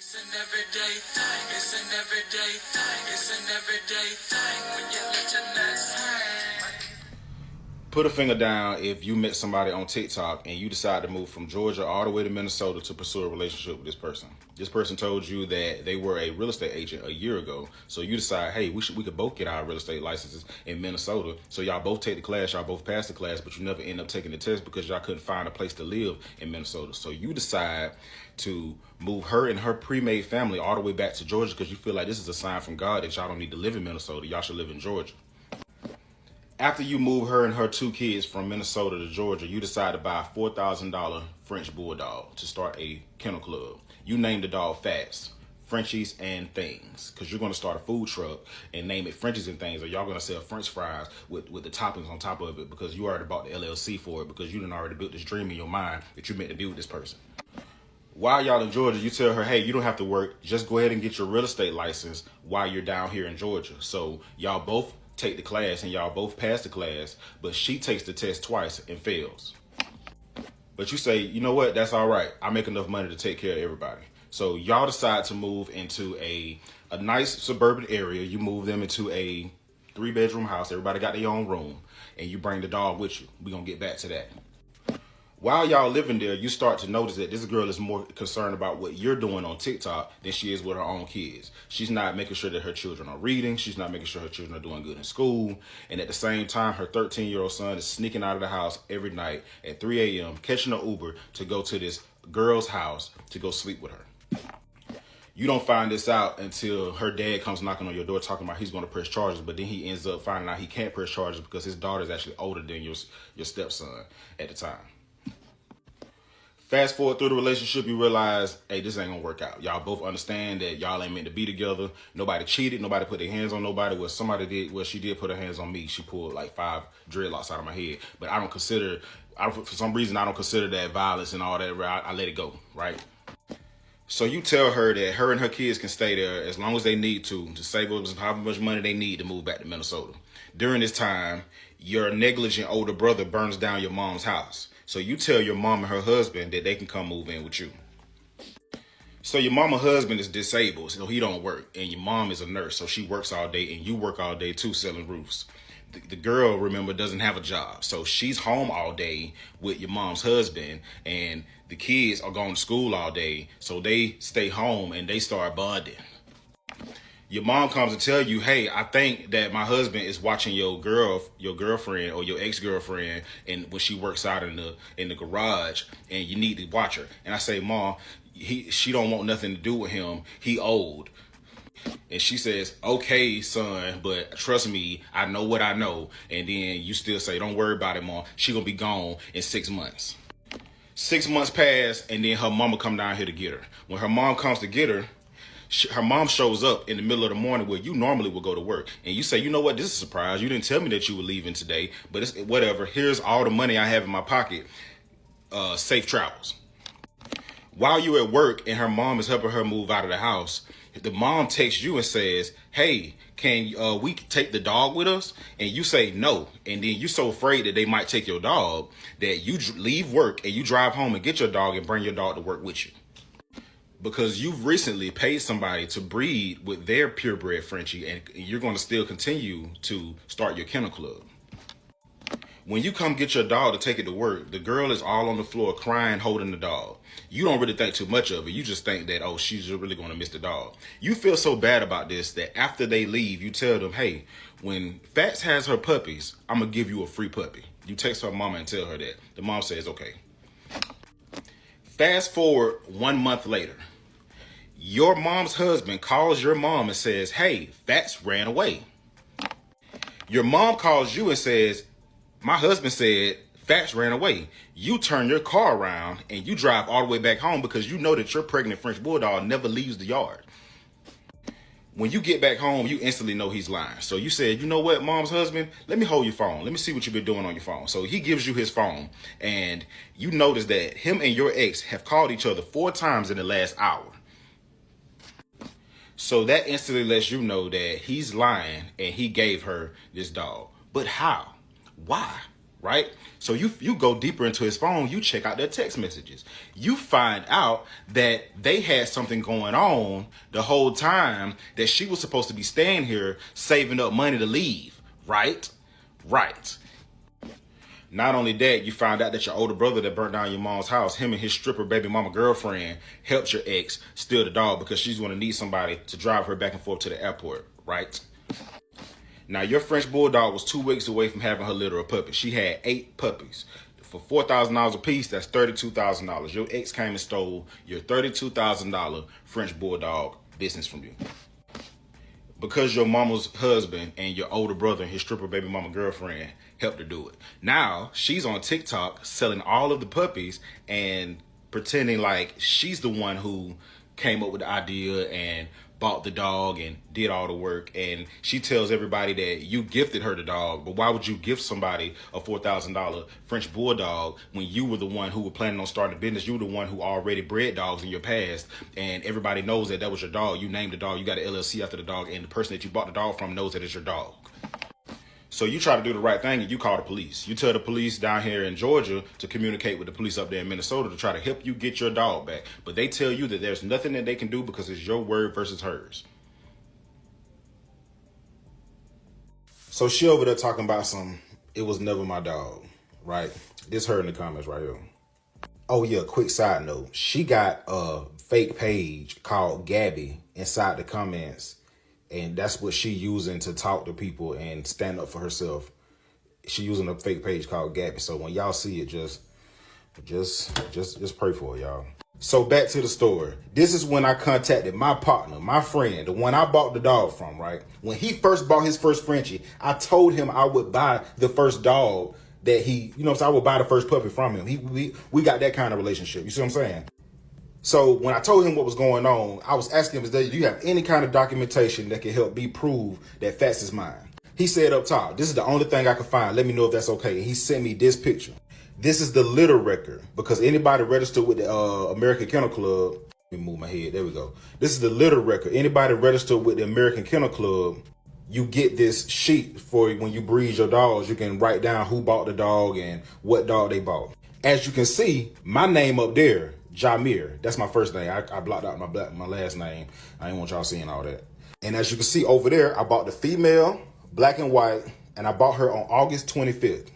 It's an everyday thing. It's an everyday thing. It's an everyday thing when you let your nuts hang. Put a finger down if you met somebody on TikTok and you decide to move from Georgia all the way to Minnesota to pursue a relationship with this person. This person told you that they were a real estate agent a year ago. So you decide, hey, we could both get our real estate licenses in Minnesota. So y'all both take the class, y'all both pass the class, but you never end up taking the test because y'all couldn't find a place to live in Minnesota. So you decide to move her and her pre-made family all the way back to Georgia because you feel like this is a sign from God that y'all don't need to live in Minnesota. Y'all should live in Georgia. After you move her and her two kids from Minnesota to Georgia, you decide to buy a $4,000 French bulldog to start a kennel club. You name the dog Fats, Frenchies, and Things, because you're going to start a food truck and name it Frenchies and Things, or y'all going to sell French fries with the toppings on top of it because you already bought the LLC for it because you done already built this dream in your mind that you meant to be with this person. While y'all in Georgia, you tell her, hey, you don't have to work. Just go ahead and get your real estate license while you're down here in Georgia. So y'all both take the class and y'all both pass the class, but she takes the test twice and fails. But you say, you know what, that's all right. I make enough money to take care of everybody. So y'all decide to move into a nice suburban area. You move them into a 3-bedroom house. Everybody got their own room, and you bring the dog with you. We're going to get back to that. While y'all living there, you start to notice that this girl is more concerned about what you're doing on TikTok than she is with her own kids. She's not making sure that her children are reading. She's not making sure her children are doing good in school. And at the same time, her 13-year-old son is sneaking out of the house every night at 3 a.m., catching an Uber to go to this girl's house to go sleep with her. You don't find this out until her dad comes knocking on your door talking about he's going to press charges, but then he ends up finding out he can't press charges because his daughter is actually older than your stepson at the time. Fast forward through the relationship, you realize, hey, this ain't gonna work out. Y'all both understand that y'all ain't meant to be together. Nobody cheated. Nobody put their hands on nobody. Well, somebody did. Well, she did put her hands on me. She pulled like 5 dreadlocks out of my head. But for some reason, I don't consider that violence and all that. I let it go, right? So you tell her that her and her kids can stay there as long as they need to save up how much money they need to move back to Minnesota. During this time, your negligent older brother burns down your mom's house. So you tell your mom and her husband that they can come move in with you. So your mom and husband is disabled, so he don't work. And your mom is a nurse, so she works all day, and you work all day too, selling roofs. The girl, remember, doesn't have a job. So she's home all day with your mom's husband, and the kids are going to school all day. So they stay home, and they start bonding. Your mom comes and tell you, hey, I think that my husband is watching your girlfriend or your ex-girlfriend, and when she works out in the garage, and you need to watch her. And I say, Mom, she don't want nothing to do with him. He old. And she says, okay, son, but trust me, I know what I know. And then you still say, don't worry about it, Mom. She gonna be gone in 6 months. 6 months pass, and then her mama come down here to get her. When her mom comes to get her, her mom shows up in the middle of the morning where you normally would go to work. And you say, you know what, this is a surprise. You didn't tell me that you were leaving today, but it's whatever. Here's all the money I have in my pocket. Safe travels. While you're at work and her mom is helping her move out of the house, the mom texts you and says, hey, can we take the dog with us? And you say no. And then you're so afraid that they might take your dog that you leave work and you drive home and get your dog and bring your dog to work with you. Because you've recently paid somebody to breed with their purebred Frenchie, and you're going to still continue to start your kennel club. When you come get your dog to take it to work, the girl is all on the floor crying, holding the dog. You don't really think too much of it. You just think that, oh, she's really going to miss the dog. You feel so bad about this that after they leave, you tell them, hey, when Fats has her puppies, I'm going to give you a free puppy. You text her mama and tell her that. The mom says, okay. Fast forward 1 month later. Your mom's husband calls your mom and says, hey, Fats ran away. Your mom calls you and says, my husband said Fats ran away. You turn your car around and you drive all the way back home because you know that your pregnant French bulldog never leaves the yard. When you get back home, you instantly know he's lying. So you said, you know what, mom's husband, let me hold your phone. Let me see what you've been doing on your phone. So he gives you his phone, and you notice that him and your ex have called each other 4 times in the last hour. So that instantly lets you know that he's lying and he gave her this dog. But how? Why? right? So you go deeper into his phone, you check out their text messages. You find out that they had something going on the whole time that she was supposed to be staying here saving up money to leave, right? Right. Not only that, you find out that your older brother that burnt down your mom's house, him and his stripper baby mama girlfriend helped your ex steal the dog because she's going to need somebody to drive her back and forth to the airport, right? Now, your French bulldog was 2 weeks away from having her litter of puppies. She had 8 puppies. For $4,000 a piece, that's $32,000. Your ex came and stole your $32,000 French bulldog business from you. Because your mama's husband and your older brother and his stripper baby mama girlfriend helped her do it. Now, she's on TikTok selling all of the puppies and pretending like she's the one who came up with the idea and bought the dog and did all the work. And she tells everybody that you gifted her the dog, but why would you gift somebody a $4,000 French bulldog when you were the one who were planning on starting a business? You were the one who already bred dogs in your past, and everybody knows that that was your dog. You named the dog, you got an LLC after the dog, and the person that you bought the dog from knows that it's your dog. So you try to do the right thing and you call the police. You tell the police down here in Georgia to communicate with the police up there in Minnesota to try to help you get your dog back. But they tell you that there's nothing that they can do because it's your word versus hers. So she over there talking about it was never my dog, right? This her in the comments right here. Oh yeah, quick side note. She got a fake page called Gabby inside the comments. And that's what she using to talk to people and stand up for herself. She using a fake page called Gabby. So when y'all see it, just pray for it, y'all. So back to the story. This is when I contacted my partner, my friend, the one I bought the dog from, right? When he first bought his first Frenchie, I told him I would buy the first dog that he, so I would buy the first puppy from him. We got that kind of relationship. You see what I'm saying? So when I told him what was going on, I was asking him, do you have any kind of documentation that can help me prove that Fats is mine? He said up top, this is the only thing I could find. Let me know if that's okay. And he sent me this picture. This is the litter record, because anybody registered with the American Kennel Club, let me move my head, there we go. This is the litter record. Anybody registered with the American Kennel Club, you get this sheet for when you breed your dogs. You can write down who bought the dog and what dog they bought. As you can see, my name up there, Jamir, that's my first name. I blocked out my last name. I didn't want y'all seeing all that. And as you can see over there, I bought the female, black and white, and I bought her on August 25th.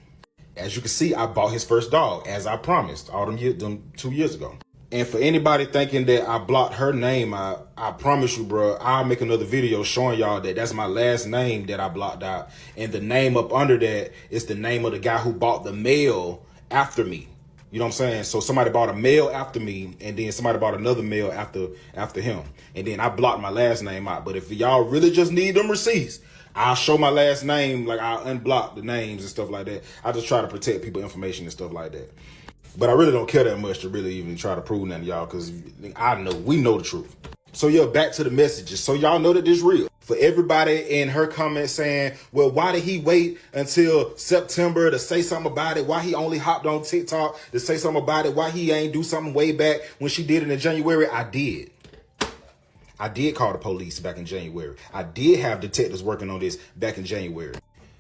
As you can see, I bought his first dog, as I promised, all them 2 years ago. And for anybody thinking that I blocked her name, I promise you, bro, I'll make another video showing y'all that that's my last name that I blocked out. And the name up under that is the name of the guy who bought the male after me. You know what I'm saying? So somebody bought a male after me, and then somebody bought another male after him. And then I blocked my last name out. But if y'all really just need them receipts, I'll show my last name, like I'll unblock the names and stuff like that. I just try to protect people's information and stuff like that. But I really don't care that much to really even try to prove nothing to y'all, because we know the truth. So yeah, back to the messages. So y'all know that this real. For everybody in her comments saying, well, why did he wait until September to say something about it? Why he only hopped on TikTok to say something about it? Why he ain't do something way back when she did it in January? I did call the police back in January. I did have detectives working on this back in January.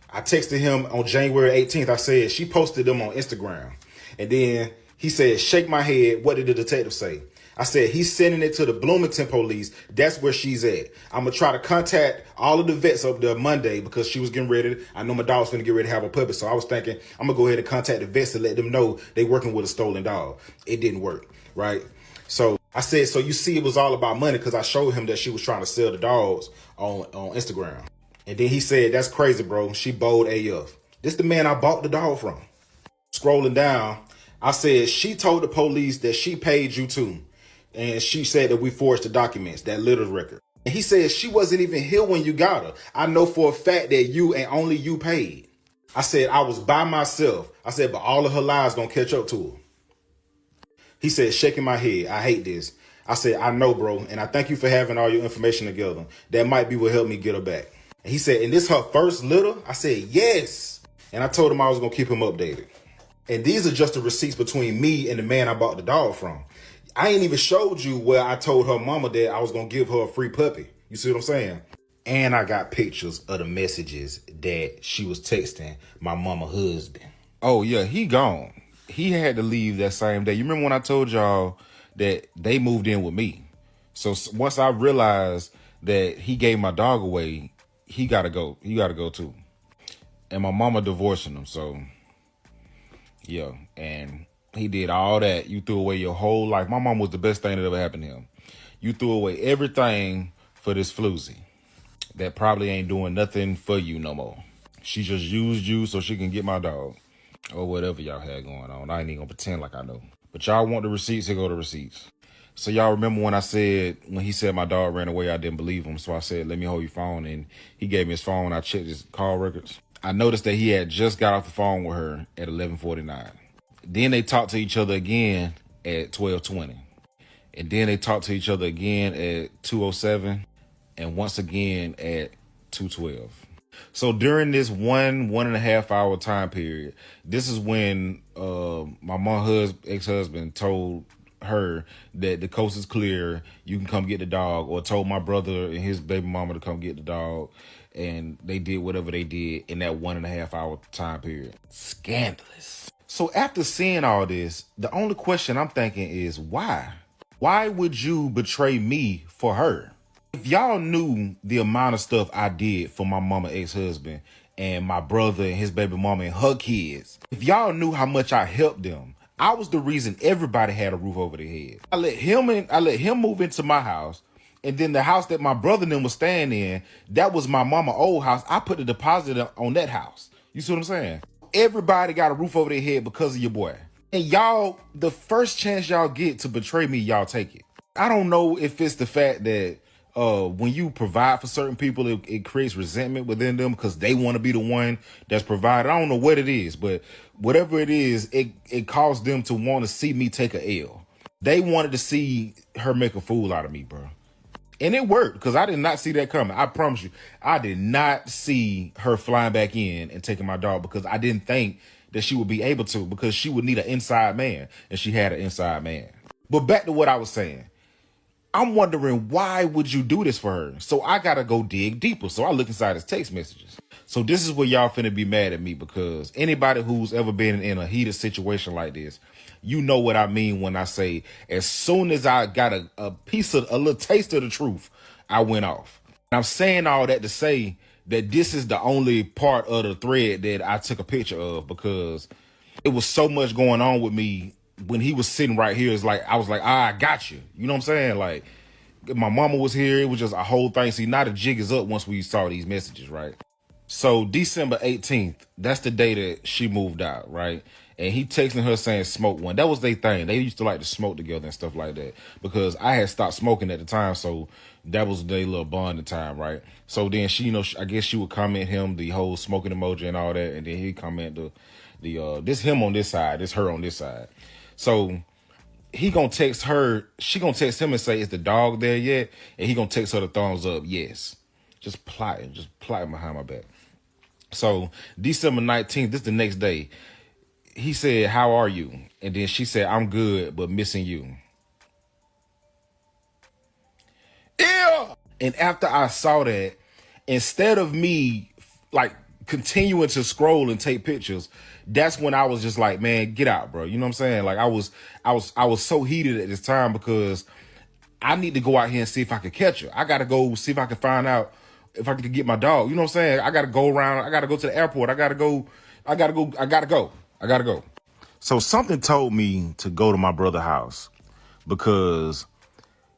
I texted him on January 18th. I said, she posted them on Instagram. And then he said, shake my head. What did the detective say? I said, he's sending it to the Bloomington police. That's where she's at. I'm going to try to contact all of the vets up there Monday, because she was getting ready. I know my dog's going to get ready to have a puppy. So I was thinking, I'm going to go ahead and contact the vets to let them know they working with a stolen dog. It didn't work, right? So I said, so you see, it was all about money, because I showed him that she was trying to sell the dogs on Instagram. And then he said, that's crazy, bro. She bold AF. This the man I bought the dog from. Scrolling down, I said, she told the police that she paid you too. And she said that we forged the documents, that litter record. And he said she wasn't even here when you got her. I know for a fact that you and only you paid. I said, I was by myself. I said, but all of her lies gonna catch up to her. He said, shaking my head, I hate this. I said, I know, bro, and I thank you for having all your information together. That might be what helped me get her back. And he said, and this her first litter? I said, yes. And I told him I was gonna keep him updated. And these are just the receipts between me and the man I bought the dog from. I ain't even showed you where I told her mama that I was going to give her a free puppy. You see what I'm saying? And I got pictures of the messages that she was texting my mama husband. Oh yeah, he gone. He had to leave that same day. You remember when I told y'all that they moved in with me? So once I realized that he gave my dog away, he gotta go. He gotta go too. And my mama divorcing him. So yeah, and he did all that. You threw away your whole life. My mom was the best thing that ever happened to him. You threw away everything for this floozy that probably ain't doing nothing for you no more. She just used you so she can get my dog. Or whatever y'all had going on. I ain't even gonna pretend like I know. But y'all want the receipts, here go the receipts. So y'all remember when he said my dog ran away, I didn't believe him. So I said, let me hold your phone. And he gave me his phone. I checked his call records. I noticed that he had just got off the phone with her at 11:49. Then they talked to each other again at 12:20. And then they talked to each other again at 2:07. And once again at 2:12. So during this 1.5 hour time period, this is when my mom's ex-husband told her that the coast is clear, you can come get the dog, or told my brother and his baby mama to come get the dog, and they did whatever they did in that 1.5 hour time period. Scandalous. So after seeing all this, the only question I'm thinking is why? Why would you betray me for her? If y'all knew the amount of stuff I did for my mama ex-husband and my brother and his baby mama and her kids, if y'all knew how much I helped them, I was the reason everybody had a roof over their head. I let him move into my house, and then the house that my brother and them was staying in, that was my mama old house. I put a deposit on that house. You see what I'm saying? Everybody got a roof over their head because of your boy. And y'all, the first chance y'all get to betray me, y'all take it. I don't know if it's the fact that when you provide for certain people, it creates resentment within them because they want to be the one that's provided. I don't know what it is, but whatever it is, it caused them to want to see me take a L. They wanted to see her make a fool out of me, bro. And it worked because I did not see that coming. I promise you, I did not see her flying back in and taking my dog because I didn't think that she would be able to, because she would need an inside man, and she had an inside man. But back to what I was saying. I'm wondering, why would you do this for her? So I gotta go dig deeper. So I look inside his text messages. So this is where y'all finna be mad at me, because anybody who's ever been in a heated situation like this, you know what I mean when I say, as soon as I got a little taste of the truth, I went off. And I'm saying all that to say that this is the only part of the thread that I took a picture of, because it was so much going on with me. When he was sitting right here, it's like I was like, I got you. You know what I'm saying? Like, my mama was here. It was just a whole thing. See, now the jig is up once we saw these messages, right? So December 18th, that's the day that she moved out, right? And he texting her saying smoke one. That was their thing. They used to like to smoke together and stuff like that, because I had stopped smoking at the time. So that was their little bonding time, right? So then she, I guess she would comment him the whole smoking emoji and all that. And then he'd comment this him on this side, this her on this side. So he gonna text her, she gonna text him and say, is the dog there yet? And he gonna text her the thumbs up, yes. Just plotting behind my back. So December 19th, this is the next day. He said, how are you? And then she said, I'm good, but missing you. Yeah. And after I saw that, instead of me like continuing to scroll and take pictures, that's when I was just like, man, get out, bro. You know what I'm saying? Like I was so heated at this time, because I need to go out here and see if I could catch her. I gotta go see if I can find out if I could get my dog. You know what I'm saying? I gotta go around. I gotta go to the airport. I gotta go. So something told me to go to my brother's house, because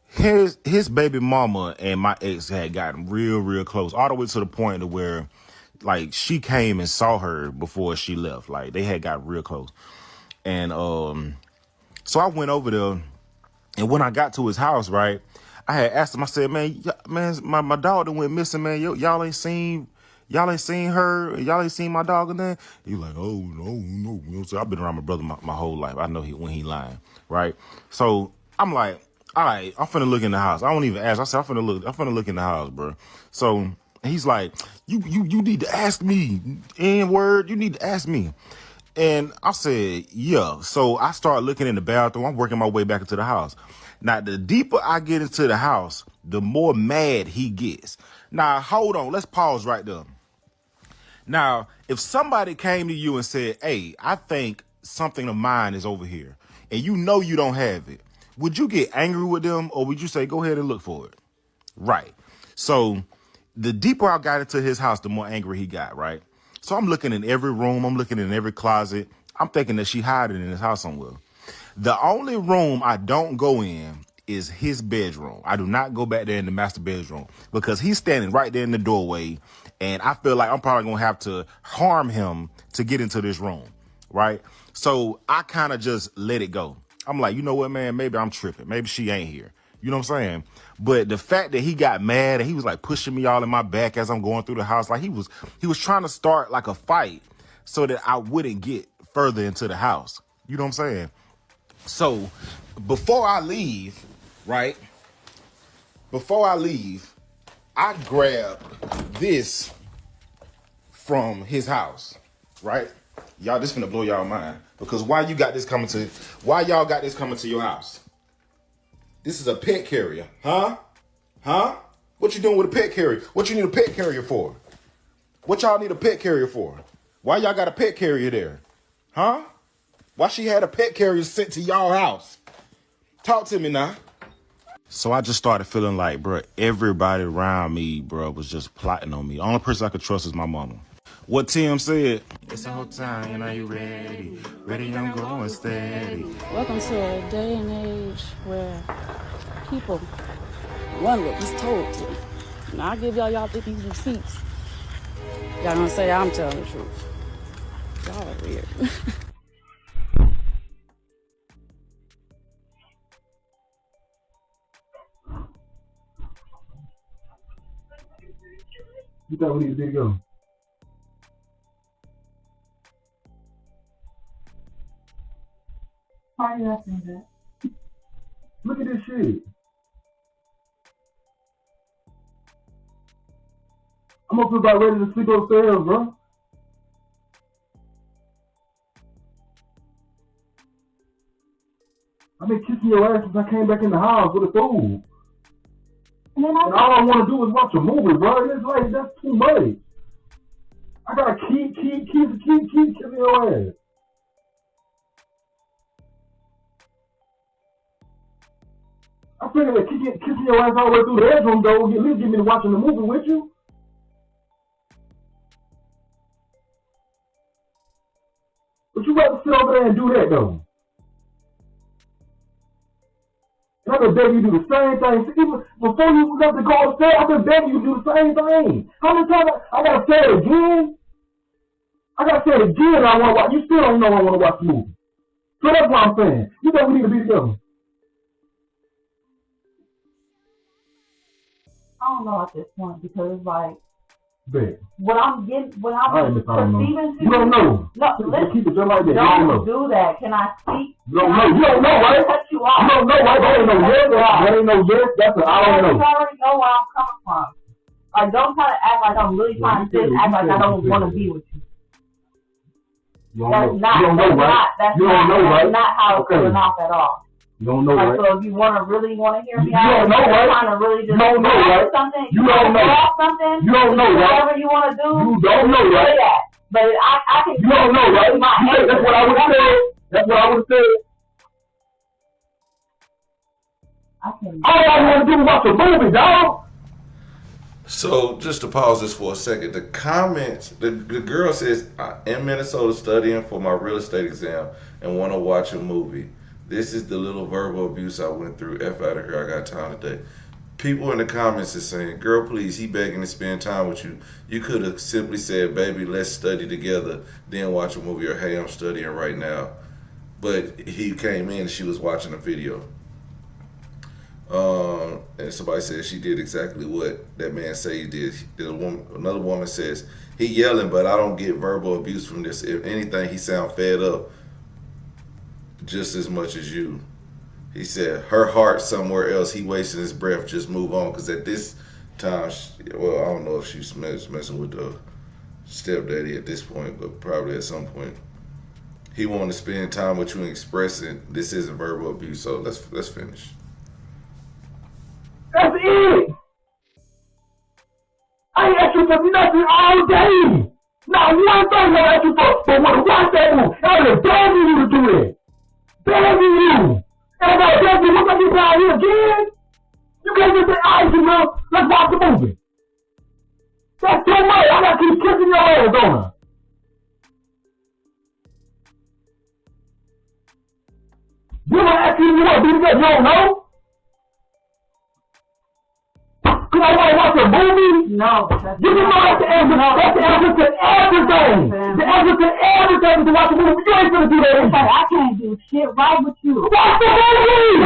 his baby mama and my ex had gotten real close, all the way to the point to where, like, she came and saw her before she left. Like, they had got real close. And so I went over there, and when I got to his house, right, I had asked him, I said, man, my dog that went missing, man. Y'all ain't seen her, y'all ain't seen my dog and that. He like, oh, no. So I've been around my brother my whole life. I know when he lying, right? So I'm like, all right, I'm finna look in the house. I don't even ask. I said, I'm finna look in the house, bro. So he's like, you need to ask me. N-word, you need to ask me. And I said, yeah. So I start looking in the bathroom. I'm working my way back into the house. Now, the deeper I get into the house, the more mad he gets. Now, hold on. Let's pause right there. Now, if somebody came to you and said, hey, I think something of mine is over here, and you know you don't have it, would you get angry with them, or would you say, go ahead and look for it? Right. So the deeper I got into his house, the more angry he got, right? So I'm looking in every room. I'm looking in every closet. I'm thinking that she hiding in his house somewhere. The only room I don't go in is his bedroom. I do not go back there in the master bedroom because he's standing right there in the doorway, and I feel like I'm probably going to have to harm him to get into this room, right? So I kind of just let it go. I'm like, you know what, man, maybe I'm tripping. Maybe she ain't here. You know what I'm saying? But the fact that he got mad and he was like pushing me all in my back as I'm going through the house, like he was trying to start like a fight so that I wouldn't get further into the house. You know what I'm saying? So before I leave, right? Before I leave, I grabbed this from his house, right? Y'all, this finna blow y'all mind because why y'all got this coming to your house? This is a pet carrier, huh? Huh? What you doing with a pet carrier? What you need a pet carrier for? What y'all need a pet carrier for? Why y'all got a pet carrier there? Huh? Why she had a pet carrier sent to y'all house? Talk to me now. So I just started feeling like, bro, everybody around me, bro, was just plotting on me. The only person I could trust is my mama. What Tim said. It's the whole time, and are you ready? Ready, I'm going steady. Welcome to a day and age where people wonder what's told to them. Now I give y'all these receipts. Y'all gonna say I'm telling the truth. Y'all are weird. You thought we needed to go? Why are you asking that? Look at this shit. I'm up about ready to sleep upstairs, bro. I've been kissing your ass since I came back in the house with a food. And all I want to do is watch a movie, bro. It's like, that's too much. I gotta keep kissing your ass. I figured that kissing your ass all the way through the bedroom, though, at least get me to watching the movie with you. But you rather sit over there and do that, though. And I've been begging you to do the same thing. Even before you left to go upstairs, I've been begging you to do the same thing. How many times I gotta say it again? I gotta say it again. I want to watch. You still don't know I want to watch the movie. So that's what I'm saying. You know we need to be together. I don't know at this point because it's like Bet. what I'm perceiving. You don't know. No, listen. Keep it just like that. Don't do that. Can I speak? You don't know. You don't know, right? Cut you off. You don't know, right? There ain't no yes. There ain't no yes. That's what I don't know. You already know where I'm coming from. Like, don't try to act like I'm really trying to act like I don't want to be with you. That's not how it's coming off at all. You don't know, like, right? So if you really want to hear me you out, don't know, right? trying to really just you don't know, right? something, you don't know. Something, you don't know, right? Whatever you want to do, you don't know, right? That. But I can. You don't know, right? That's what I would have said. That's what I would have said. All I want to do is watch a movie, dog. So just to pause this for a second, the comments, the girl says, I'm in Minnesota studying for my real estate exam and want to watch a movie. This is the little verbal abuse I went through. F out of here, I got time today. People in the comments are saying, girl, please, he begging to spend time with you. You could have simply said, baby, let's study together, then watch a movie, or hey, I'm studying right now. But he came in and she was watching a video. And somebody said she did exactly what that man said he did. Another woman says, he yelling, but I don't get verbal abuse from this. If anything, he sound fed up just as much as you. He said, her heart somewhere else. He wasting his breath. Just move on. Because at this time, well, I don't know if she's messing with the stepdaddy at this point, but probably at some point. He wanted to spend time with you and express it. This isn't verbal abuse. So let's finish. That's it. I ain't asked you for nothing all day. Now, one thing I ask you for, but when I watch that movie, I was begging you to do it. Begging you. And I got begging you, look at this down here again. You can't just say, all right, you know, let's watch the movie. That's too much. I gotta keep kissing your ass, don't I? You wanna ask me what do that you don't know? Cause I wanna watch a movie? No. You can know that's the answer. That's the answer to everything. The answer to everything is to watch a movie. You ain't gonna do that anyway. I can't do shit right with you. Watch the movie!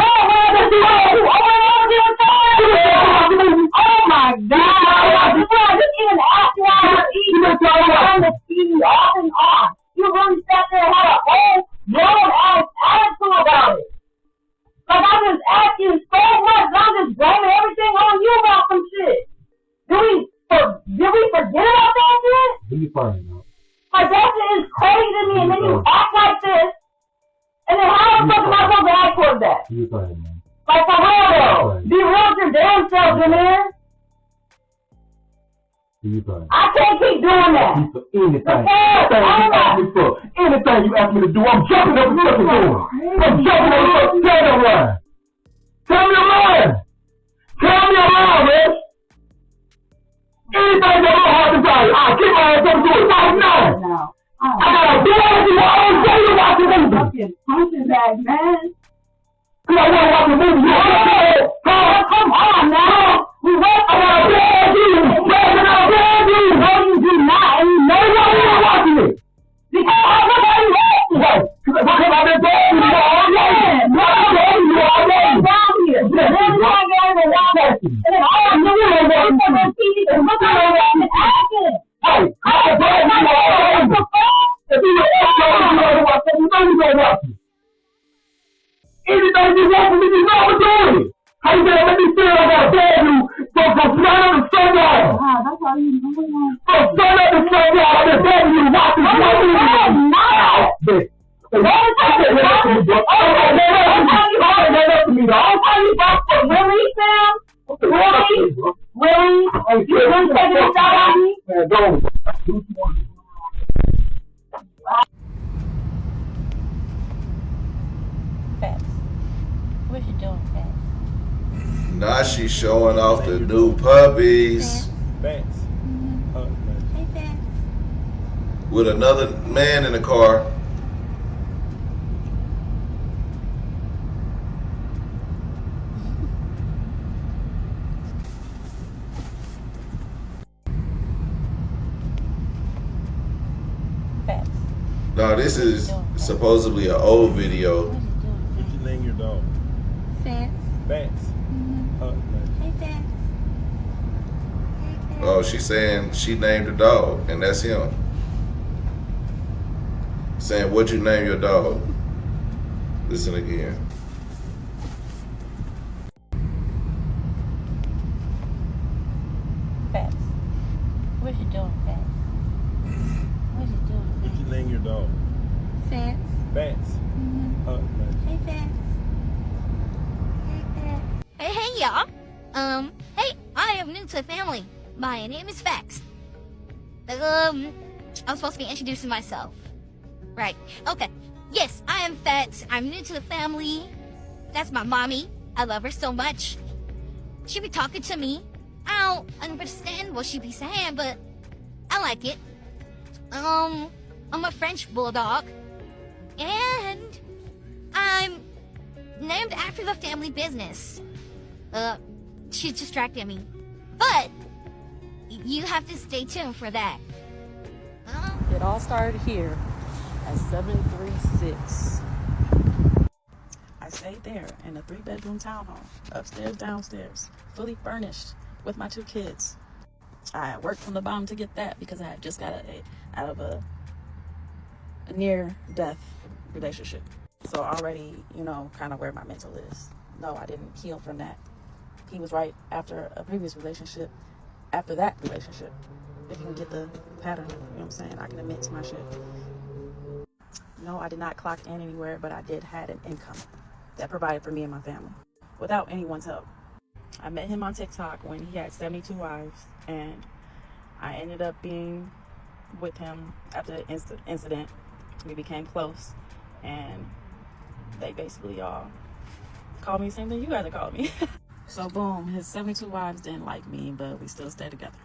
Oh my God! You just even after I eat, you turn the TV off and on. You really sat there and had a whole grown-ass attitude about it. Like I just asked you so much, and I'm just blaming everything on you about some shit. Did we forget about that shit? Be funny, man. Like that shit is crazy to me, and then you act like this, and then how the fuck am I supposed to act towards that? Be funny, man. Like for real though, be real with your damn self, man. Be funny. I can't keep doing that. For anything you ask me to do, I'm jumping up and fucking doing. I'm jumping up and fucking tell me a lie. Tell me a lie. Tell me a lie, man. Anything that I'm hard to tell you, I'll get my ass up and do it right now. No. I gotta do everything I always say to watch the movie. Fucking punching bag, man. Cause I wanna watch the movie. You Come on now. We went I gotta beg you. No, you do not. And you know Why why you you're watching it? because I was already watching. Because I've been begging you all day. I'm begging you all day. Down here. Then I got to watch it. And then all I knew was that I was on TV and looking at it and acting. Hey, I'm begging you all day. If you don't watch it, you don't watch it. You know you don't watch it. Anything you want from me, you know I'm doing it. How you gonna let me feel I gotta beg you from sun up to sundown? That's how you know. From sun up to sundown, I've been begging you to watch this movie. Really, Sam? Really? Really? You really taking a shot at me? Man, don't. Fats. What you doing, Fats? Now she's showing off the new puppies Fats. Hey, Fats. with another man in the car. Fats. No, this is supposedly an old video. What you doing? What you name your dog? Fats. Fats. Hey, Fats. Oh, she's saying she named the dog, and that's him. Saying, what'd you name your dog? Listen again. Fats. What you doing, Fats? What you doing? What you name your dog? Fats. Fats. Hey, Fats. Hey y'all. Hey, I am new to the family. My name is Fax. I'm supposed to be introducing myself. Right. Okay. Yes, I am Fax. I'm new to the family. That's my mommy. I love her so much. She be talking to me. I don't understand what she be saying, but I like it. I'm a French bulldog. And I'm named after the family business. She's distracting me. But you have to stay tuned for that. It all started here at 736. I stayed there in a 3-bedroom townhome, upstairs, downstairs, fully furnished with my 2 kids. I worked from the bottom to get that because I had just got out of a near-death relationship. So already, you know, kind of where my mental is. No, I didn't heal from that. He was right after a previous relationship, after that relationship. If you can get the pattern, you know what I'm saying? I can admit to my shit. No, I did not clock in anywhere, but I did have an income that provided for me and my family without anyone's help. I met him on TikTok when he had 72 wives, and I ended up being with him after the incident. We became close, and they basically all called me the same thing you guys are calling me. So boom, his 72 wives didn't like me, but we still stay together.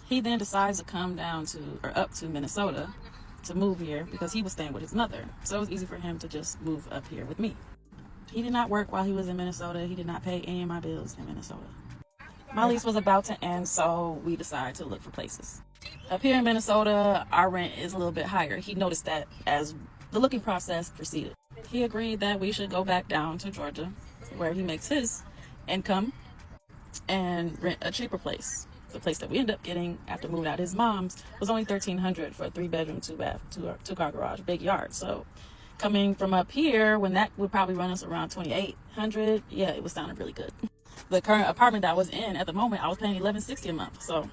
He then decides to come down to, or up to Minnesota to move here because he was staying with his mother. So it was easy for him to just move up here with me. He did not work while he was in Minnesota. He did not pay any of my bills in Minnesota. My lease was about to end, so we decided to look for places. Up here in Minnesota, our rent is a little bit higher. He noticed that as the looking process proceeded. He agreed that we should go back down to Georgia, where he makes his income, and rent a cheaper place. The place that we ended up getting after moving out his mom's was only $1,300 for a 3-bedroom, 2-bath, 2-car garage, big yard. So coming from up here, when that would probably run us around $2,800, yeah, it was sounding really good. The current apartment that I was in at the moment, I was paying $1,160 a month. So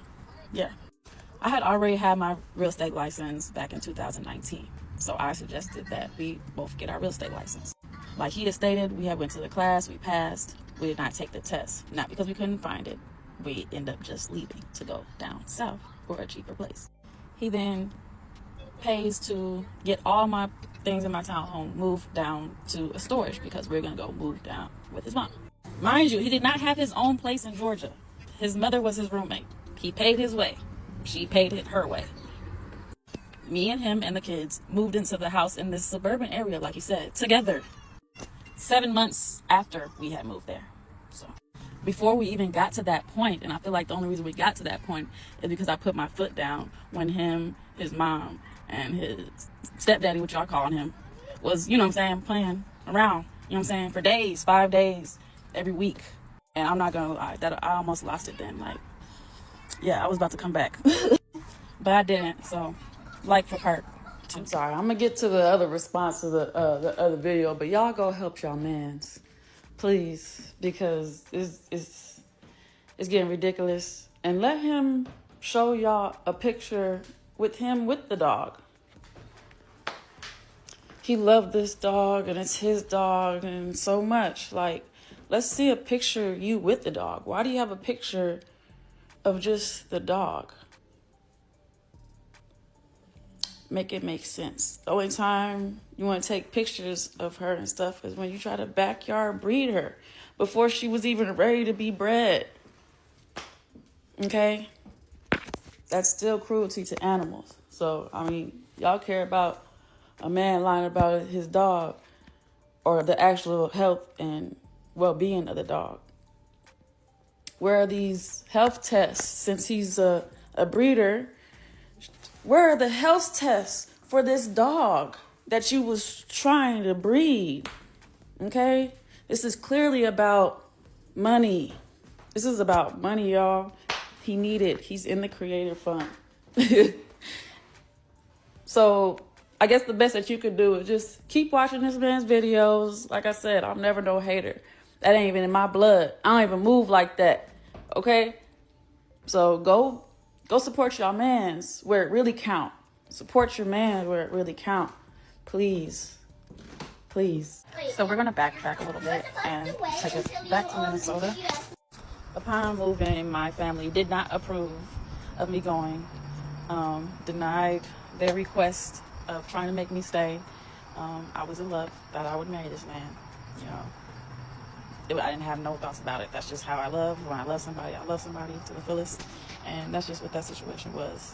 yeah, I had already had my real estate license back in 2019. So I suggested that we both get our real estate license. Like he had stated, we had went to the class, we passed. We did not take the test, not because we couldn't find it. We end up just leaving to go down south for a cheaper place. He then pays to get all my things in my townhome moved down to a storage because we're gonna go move down with his mom. Mind you, he did not have his own place in Georgia. His mother was his roommate. He paid his way. She paid it her way. Me and him and the kids moved into the house in this suburban area, like he said, together. 7 months after we had moved there. So before we even got to that point, and I feel like the only reason we got to that point is because I put my foot down when him, his mom, and his stepdaddy, what y'all calling him, was, you know what I'm saying, playing around, you know what I'm saying, for days, 5 days, every week. And I'm not gonna lie, that I almost lost it then. Like, yeah, I was about to come back. But I didn't, so like for part 2. Sorry, I'm gonna get to the other response to the other video, but y'all go help y'all mans, please, because it's getting ridiculous. And let him show y'all a picture with him with the dog. He loved this dog, and it's his dog, and so much. Like, let's see a picture of you with the dog. Why do you have a picture of just the dog? Make it make sense. The only time you want to take pictures of her and stuff is when you try to backyard breed her before she was even ready to be bred. Okay? That's still cruelty to animals. So, I mean, y'all care about a man lying about his dog or the actual health and well-being of the dog. Where are these health tests? Since he's a breeder, where are the health tests for this dog that you was trying to breed? Okay? This is clearly about money. This is about money, y'all. He needed. He's in the creative fund. So I guess the best that you could do is just keep watching this man's videos. Like I said, I'm never no hater. That ain't even in my blood. I don't even move like that. Okay? So go support y'all mans where it really count. Support your man where it really count. Please. Please. So we're going to backtrack a little bit and take it back to Minnesota. Upon moving, my family did not approve of me going. Denied their request of trying to make me stay. I was in love that I would marry this man. You know, I didn't have no thoughts about it. That's just how I love. When I love somebody to the fullest. And that's just what that situation was.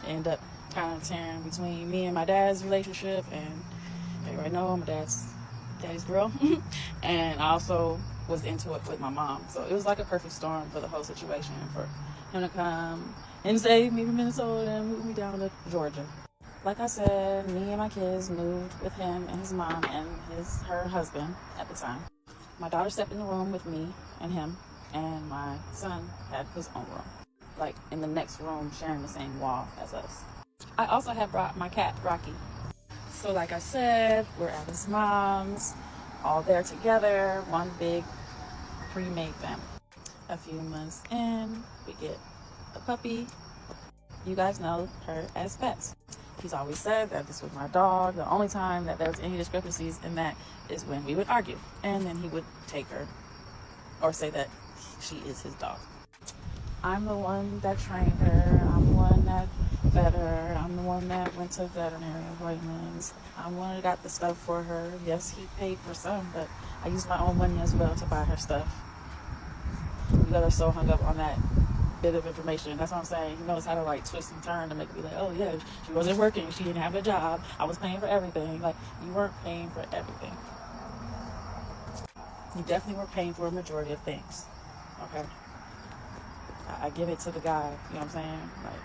Ended up kind of tearing between me and my dad's relationship, and everybody know I'm daddy's girl. And I also was into it with my mom. So it was like a perfect storm for the whole situation, for him to come and save me from Minnesota and move me down to Georgia. Like I said, me and my kids moved with him and his mom and her husband at the time. My daughter stepped in the room with me and him, and my son had his own room, like in the next room, sharing the same wall as us. I also have brought my cat, Rocky. So like I said, we're at his mom's, all there together, one big pre-made family. A few months in, we get a puppy. You guys know her as Pets. He's always said that this was my dog. The only time that there was any discrepancies in that is when we would argue, and then he would take her or say that she is his dog. I'm the one that trained her. I'm the one that fed her. I'm the one that went to veterinary appointments. I'm the one that got the stuff for her. Yes, he paid for some, but I used my own money as well to buy her stuff. You got her so hung up on that bit of information. That's what I'm saying. He knows how to like twist and turn to make it be like, oh yeah, she wasn't working, she didn't have a job, I was paying for everything. Like, you weren't paying for everything. You definitely were paying for a majority of things. Okay? I give it to the guy, you know what I'm saying? Like,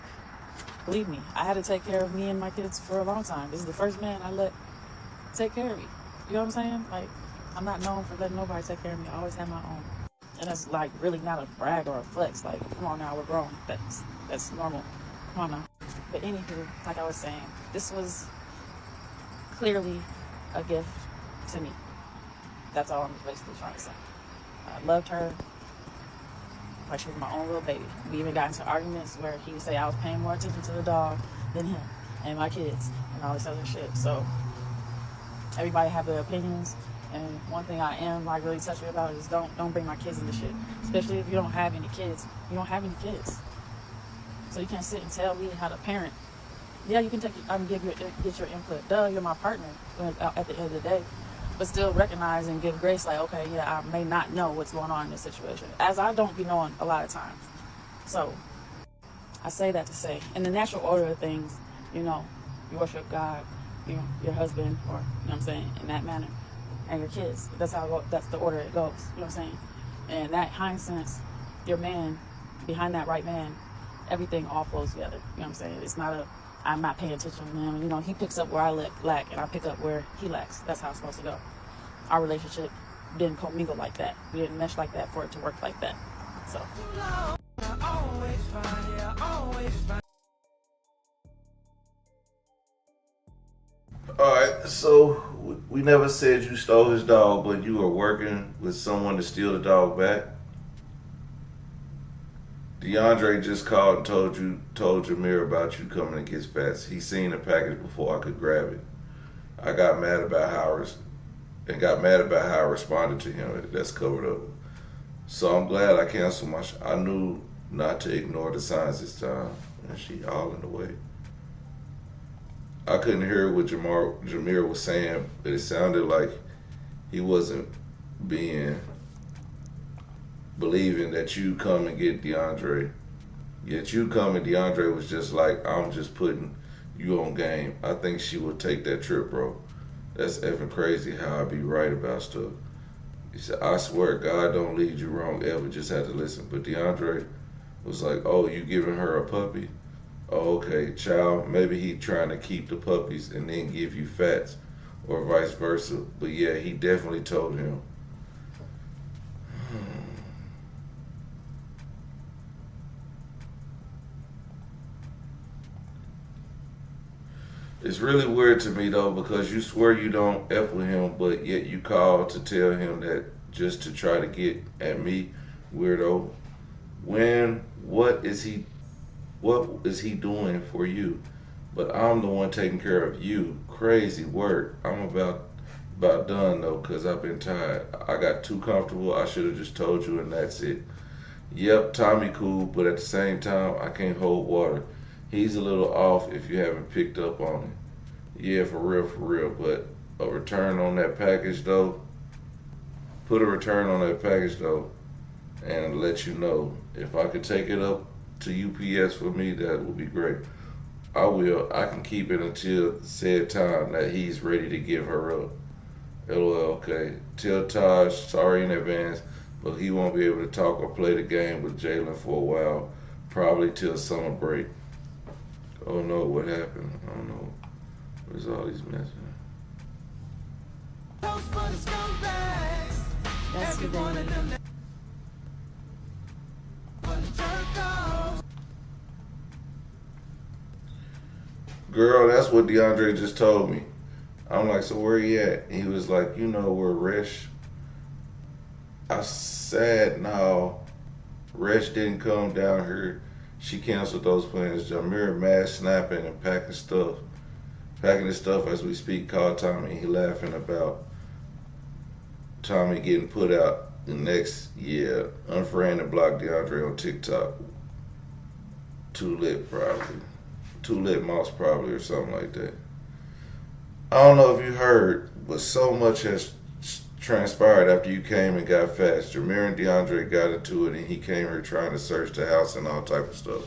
believe me, I had to take care of me and my kids for a long time. This is the first man I let take care of me. You know what I'm saying? Like, I'm not known for letting nobody take care of me. I always have my own. And that's like really not a brag or a flex. Like, come on now, we're grown. That's normal. Come on now. But anywho, like I was saying, this was clearly a gift to me. That's all I'm basically trying to say. I loved her like she was my own little baby. We even got into arguments where he would say I was paying more attention to the dog than him and my kids and all this other shit. So everybody have their opinions. And one thing I am like really touchy about is don't bring my kids into shit. Especially if you don't have any kids. You don't have any kids. So you can't sit and tell me how to parent. Yeah, you can get your input. Duh, you're my partner at the end of the day. But still recognize and give grace like, okay, yeah, I may not know what's going on in this situation. As I don't be knowing a lot of times. So I say that to say, in the natural order of things, you know, you worship God, you know, your husband, or, you know what I'm saying, in that manner. And your kids. That's the order it goes. You know what I'm saying? And that Hive sense, your man, behind that right man, everything all flows together. You know what I'm saying? It's not I'm not paying attention to him. You know, he picks up where I lack, and I pick up where he lacks. That's how it's supposed to go. Our relationship didn't commingle like that. We didn't mesh like that for it to work like that. So. Alright, so we never said you stole his dog, but you were working with someone to steal the dog back. DeAndre just called and told Jameer about you coming to get Fats. He seen the package before I could grab it. I got mad about how I responded to him. That's covered up. So I'm glad I canceled I knew not to ignore the signs this time. And she all in the way. I couldn't hear what Jameer was saying, but it sounded like he wasn't believing that you come and get DeAndre. Yet you come and DeAndre was just like, I'm just putting you on game. I think she will take that trip, bro. That's effing crazy how I be right about stuff. He said, I swear God don't lead you wrong ever, just had to listen. But DeAndre was like, oh, you giving her a puppy? Oh, okay, child, maybe he trying to keep the puppies and then give you Fats, or vice versa. But yeah, he definitely told him. It's really weird to me though, because you swear you don't F with him, but yet you call to tell him that just to try to get at me, weirdo. What is he doing for you? But I'm the one taking care of you. Crazy work. I'm about done though, because I've been tired. I got too comfortable. I should have just told you and that's it. Yep, Tommy cool, but at the same time, I can't hold water. He's a little off if you haven't picked up on it. Yeah, for real, but a return on that package though. Put a return on that package though, and let you know. If I could take it up to UPS for me, that would be great. I will. I can keep it until said time that he's ready to give her up. LOL, okay. Tell Taj, sorry in advance, but he won't be able to talk or play the game with Jalen for a while, probably till summer break. Oh no, what happened? I don't know. Where's all these messages? That's the thing. Girl, that's what DeAndre just told me. I'm like, so where he at? And he was like, you know where Resh? I said, no, Resh didn't come down here. She canceled those plans. Jameer mad snapping and packing his stuff as we speak. Called Tommy. He laughing about Tommy getting put out the next year. Unfriend and block DeAndre on TikTok. Too lit, probably. Two-lit mouse probably or something like that. I don't know if you heard, but so much has transpired after you came and got fast. Jameer and DeAndre got into it, and he came here trying to search the house and all type of stuff.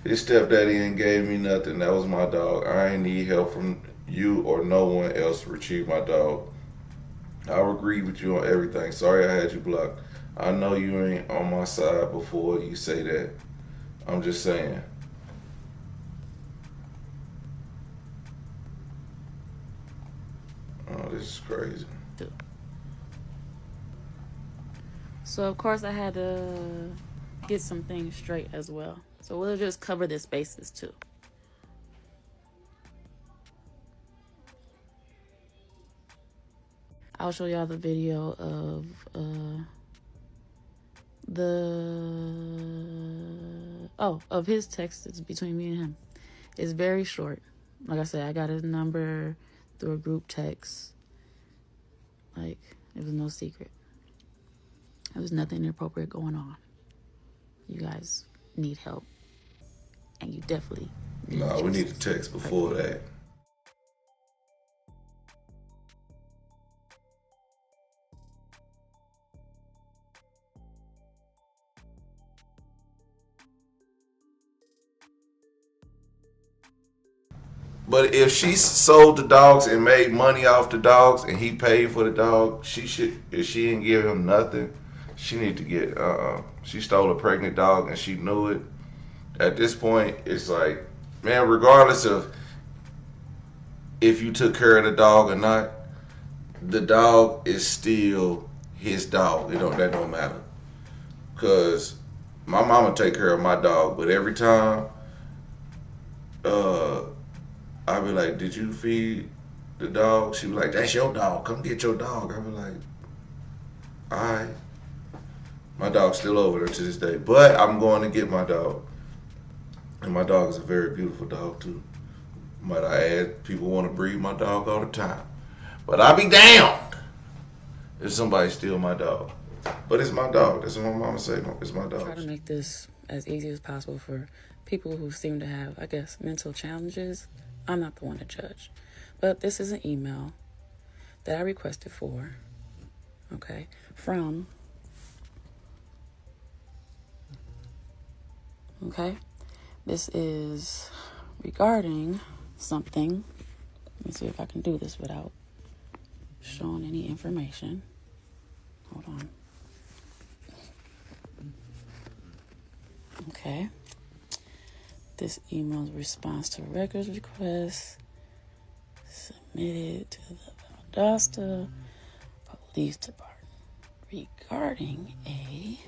His stepdaddy ain't gave me nothing. That was my dog. I ain't need help from you or no one else to retrieve my dog. I'll agree with you on everything. Sorry I had you blocked. I know you ain't on my side before you say that. I'm just saying. Oh, this is crazy. So of course I had to get some things straight as well. So we'll just cover this basis too. I'll show y'all the video of of his text. It's between me and him. It's very short. Like I said, I got his number through a group text. Like, it was no secret. There was nothing inappropriate going on. You guys need help. And you definitely need No, we need to text before that. But if she sold the dogs and made money off the dogs and he paid for the dog, she should, if she didn't give him nothing, she need to get, she stole a pregnant dog and she knew it. At this point, it's like, man, regardless of if you took care of the dog or not, the dog is still his dog. That don't matter. Cause my mama take care of my dog, but every time, I be like, did you feed the dog? She be like, that's your dog. Come get your dog. I be like, all right. My dog's still over there to this day. But I'm going to get my dog. And my dog is a very beautiful dog, too. Might I add, people want to breed my dog all the time. But I be damned if somebody steal my dog. But it's my dog. That's what my mama say. It's my dog. Try to make this as easy as possible for people who seem to have, I guess, mental challenges. I'm not the one to judge. But this is an email that I requested for, okay, from, okay, this is regarding something. Let me see if I can do this without showing any information. Hold on. Okay. This email's response to records request submitted to the Valdosta Police Department regarding a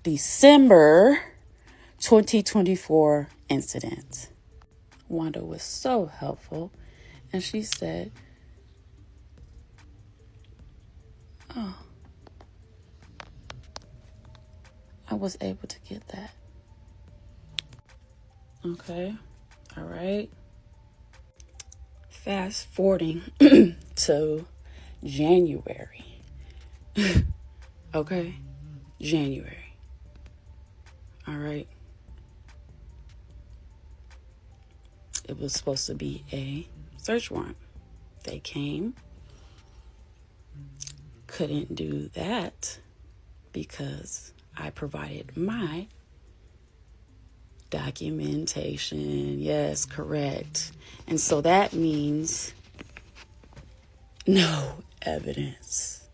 December 2024 incident. Wanda was so helpful, and she said, oh, I was able to get that. Okay, all right. Fast forwarding to January. Okay, January. All right. It was supposed to be a search warrant. They came. Couldn't do that because I provided my documentation. Yes, correct. And so that means no evidence.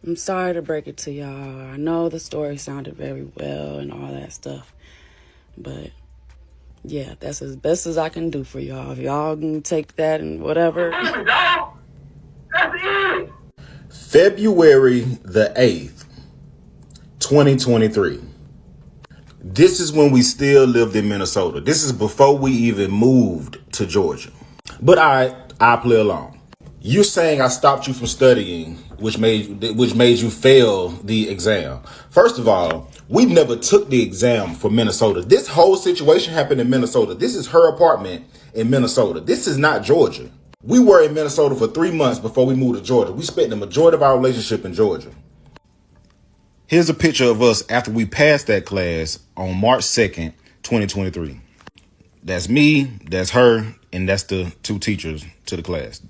I'm sorry to break it to y'all. I know the story sounded very well and all that stuff, but yeah, that's as best as I can do for y'all. If y'all can take that and whatever. That's it. February the 8th, 2023. This is when we still lived in Minnesota. This is before we even moved to Georgia. But I'll play along. You're saying I stopped you from studying, which made you fail the exam. First of all, we never took the exam for Minnesota. This whole situation happened in Minnesota. This is her apartment in Minnesota. This is not Georgia. We were in Minnesota for 3 months before we moved to Georgia. We spent the majority of our relationship in Georgia. Here's a picture of us after we passed that class on March 2nd, 2023. That's me, that's her, and that's the 2 teachers to the class.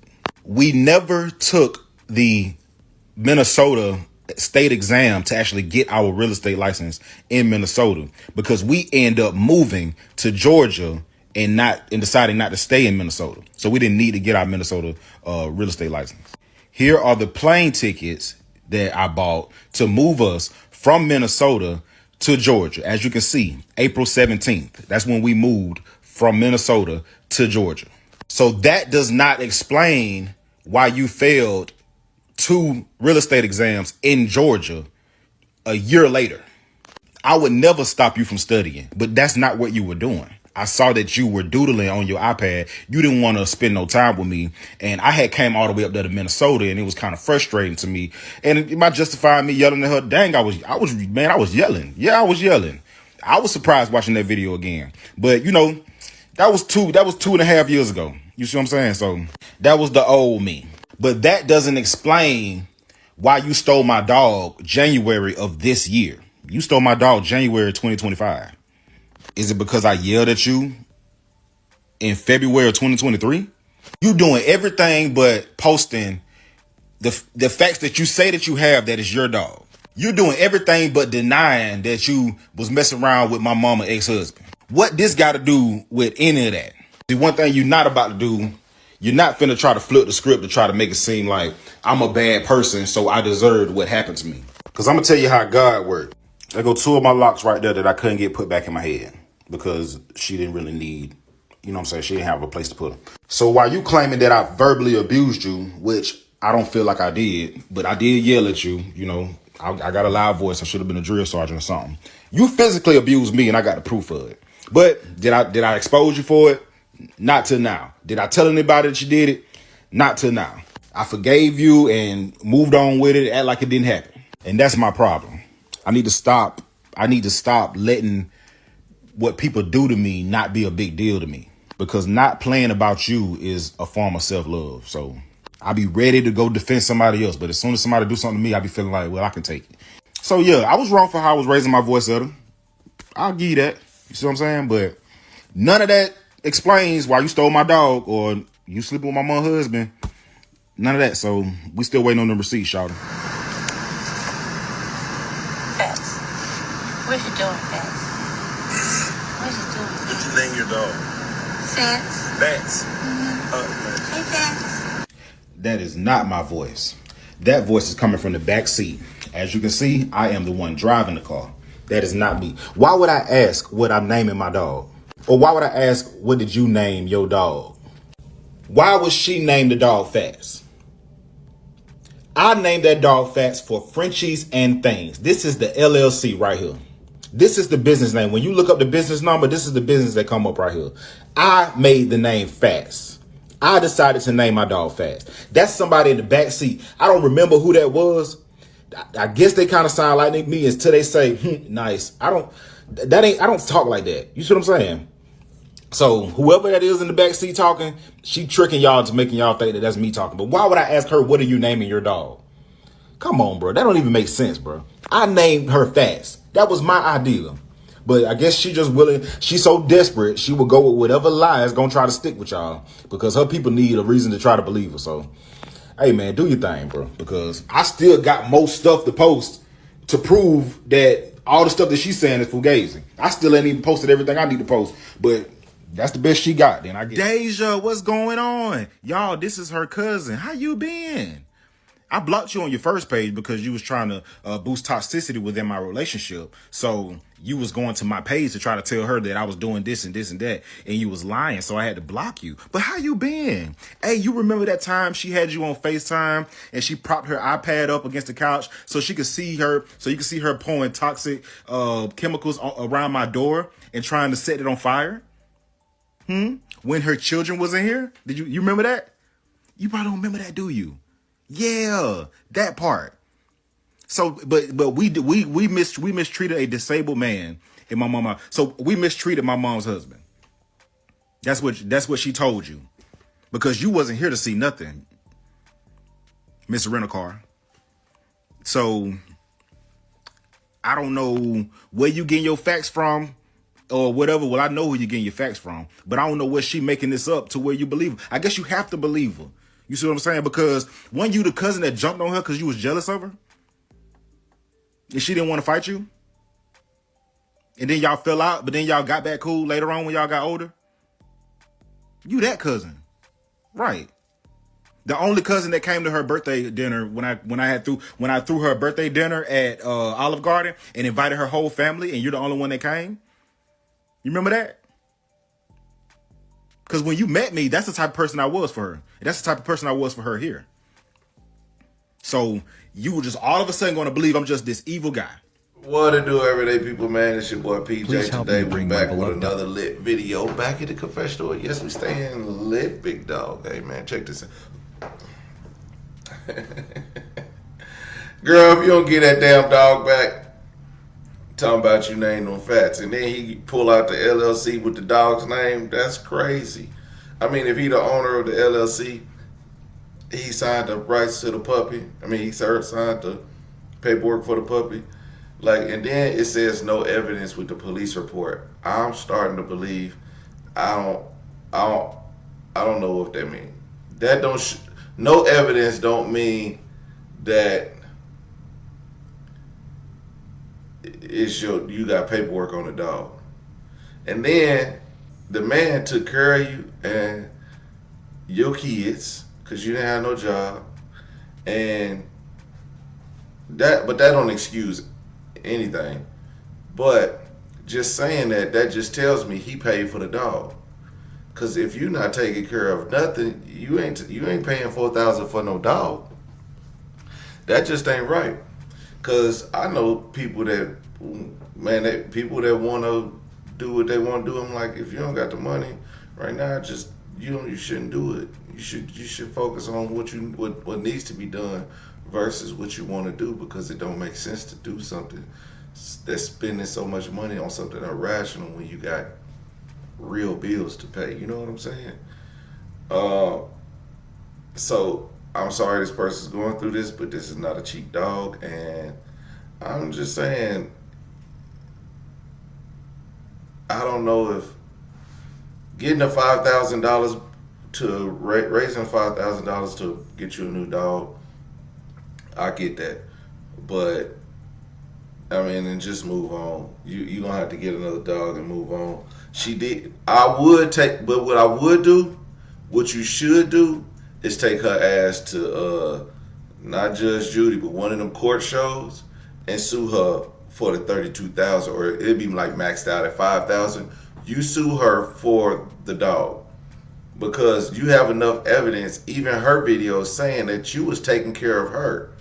We never took the Minnesota state exam to actually get our real estate license in Minnesota because we end up moving to Georgia and deciding not to stay in Minnesota. So we didn't need to get our Minnesota real estate license. Here are the plane tickets that I bought to move us from Minnesota to Georgia. As you can see, April 17th. That's when we moved from Minnesota to Georgia. So that does not explain why you failed 2 real estate exams in Georgia a year later. I would never stop you from studying, but that's not what you were doing. I saw that you were doodling on your iPad. You didn't want to spend no time with me. And I had came all the way up there to Minnesota, and it was kind of frustrating to me. And it might justify me yelling at her. Dang, I was yelling. Yeah, I was yelling. I was surprised watching that video again. But you know, that was 2.5 years ago. You see what I'm saying? So that was the old me. But that doesn't explain why you stole my dog January of this year. You stole my dog January 2025. Is it because I yelled at you in February of 2023? You doing everything but posting the facts that you say that you have that is your dog. You're doing everything but denying that you was messing around with my mama ex-husband. What this got to do with any of that? The one thing you're not about to do, you're not finna try to flip the script to try to make it seem like I'm a bad person, so I deserved what happened to me. Because I'm going to tell you how God worked. There go 2 of my locks right there that I couldn't get put back in my head because she didn't really need, you know what I'm saying? She didn't have a place to put them. So while you claiming that I verbally abused you, which I don't feel like I did, but I did yell at you, you know, I got a loud voice. I should have been a drill sergeant or something. You physically abused me and I got the proof of it. But did I expose you for it? Not till now. Did I tell anybody that you did it? Not till now. I forgave you and moved on with it, act like it didn't happen. And that's my problem. I need to stop letting what people do to me not be a big deal to me. Because not playing about you is a form of self-love. So I'll be ready to go defend somebody else. But as soon as somebody do something to me, I'll be feeling like, well, I can take it. So yeah, I was wrong for how I was raising my voice at her. I'll give you that. You see what I'm saying? But none of that explains why you stole my dog or you sleeping with my mom's husband. None of that. So we still waiting on the receipt, shawty. Fats. What you doing, Fats? What you doing? What you name your dog? Fats. Fats. Hey, Fats. That is not my voice. That voice is coming from the back seat. As you can see, I am the one driving the car. That is not me. Why would I ask what I'm naming my dog? Or why would I ask, what did you name your dog? Why would she name the dog Fats? I named that dog Fats for Frenchies and Things. This is the LLC right here. This is the business name. When you look up the business number, this is the business that come up right here. I made the name Fats. I decided to name my dog Fats. That's somebody in the back seat. I don't remember who that was. I guess they kind of sound like me until they say, nice. I don't talk like that. You see what I'm saying? So whoever that is in the back seat talking, she tricking y'all into making y'all think that that's me talking. But why would I ask her, what are you naming your dog? Come on, bro. That don't even make sense, bro. I named her Fats. That was my idea. But I guess she just willing. She's so desperate. She will go with whatever lie is going to try to stick with y'all because her people need a reason to try to believe her. So, hey, man, do your thing, bro, because I still got more stuff to post to prove that all the stuff that she's saying is fugazi. I still ain't even posted everything I need to post, but that's the best she got. Then I get Deja, what's going on? Y'all, this is her cousin. How you been? I blocked you on your first page because you was trying to boost toxicity within my relationship. So you was going to my page to try to tell her that I was doing this and this and that, and you was lying. So I had to block you. But how you been? Hey, you remember that time she had you on FaceTime and she propped her iPad up against the couch so she could see her, so you could see her pouring toxic chemicals around my door and trying to set it on fire? When her children was in here? Did you remember that? You probably don't remember that, do you? Yeah, that part. So, but we mistreated a disabled man in my mama. So we mistreated my mom's husband. That's what she told you, because you wasn't here to see nothing, Mr. Rent-A-Car. So I don't know where you getting your facts from or whatever. Well, I know who you're getting your facts from, but I don't know where she making this up to where you believe her. I guess you have to believe her. You see what I'm saying? Because when you the cousin that jumped on her because you was jealous of her and she didn't want to fight you, and then y'all fell out, but then y'all got back cool later on when y'all got older. You that cousin, right? The only cousin that came to her birthday dinner when I threw her birthday dinner at Olive Garden and invited her whole family, and you're the only one that came. You remember that? Because when you met me, that's the type of person I was for her. And that's the type of person I was for her here. So you were just all of a sudden going to believe I'm just this evil guy. What to do, everyday people, man? It's your boy PJ. Please help Today me we're bring back my with beloved another lit video. Back at the confessional. Yes, we staying lit, big dog. Hey, man, check this out. Girl, if you don't get that damn dog back, talking about you named them fats, and then he pull out the LLC with the dog's name, that's crazy. I mean, if he the owner of the LLC, he signed the rights to the puppy. I mean, he signed the paperwork for the puppy. Like, and then it says no evidence with the police report. I'm starting to believe. I don't know what that means. That don't. No evidence don't mean that it's you got paperwork on the dog. And then the man took care of you and your kids because you didn't have no job, and that don't excuse anything. But just saying that just tells me he paid for the dog. Cause if you're not taking care of nothing, you ain't paying $4,000 for no dog. That just ain't right. Cause I know people that want to do what they want to do. I'm like, if you don't got the money right now, just you shouldn't do it. You should focus on what needs to be done versus what you want to do, because it don't make sense to do something that's spending so much money on something irrational when you got real bills to pay. You know what I'm saying? So I'm sorry this person's going through this, but this is not a cheap dog, and I'm just saying, I don't know if getting the $5,000 to raising $5,000 to get you a new dog, I get that, but I mean, and just move on. You gonna have to get another dog and move on. She did. But what I would do, what you should do, is take her ass to not Judge Judy, but one of them court shows, and sue her for the $32,000, or it'd be like maxed out at $5,000. You sue her for the dog, because you have enough evidence, even her videos saying that you was taking care of her.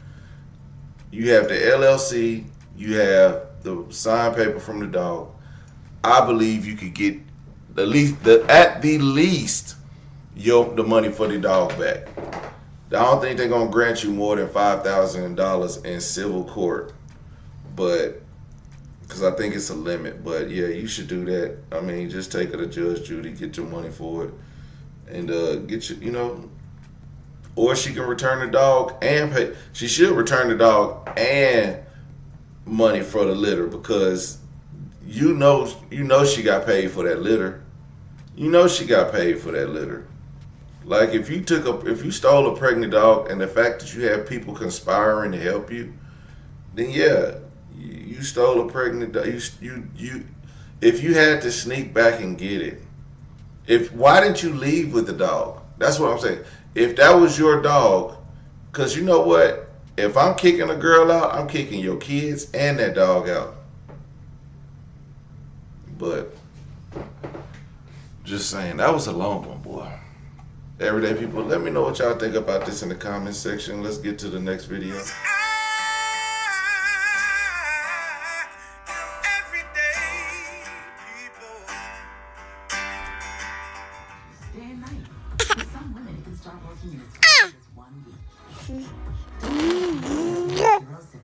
You have the LLC, you have the signed paper from the dog. I believe you could get at the least the money for the dog back. I don't think they're gonna grant you more than $5,000 in civil court, but because I think it's a limit. But yeah, you should do that. I mean, just take her to Judge Judy, get your money for it, and get your, or she can return the dog and pay. She should return the dog and money for the litter, because you know she got paid for that litter. You know she got paid for that litter. Like, if you stole a pregnant dog, and the fact that you have people conspiring to help you, then yeah, you stole a pregnant dog. If you had to sneak back and get it, why didn't you leave with the dog? That's what I'm saying. If that was your dog, because you know what? If I'm kicking a girl out, I'm kicking your kids and that dog out. But just saying, that was a long one, boy. Everyday people, let me know what y'all think about this in the comment section. Let's get to the next video.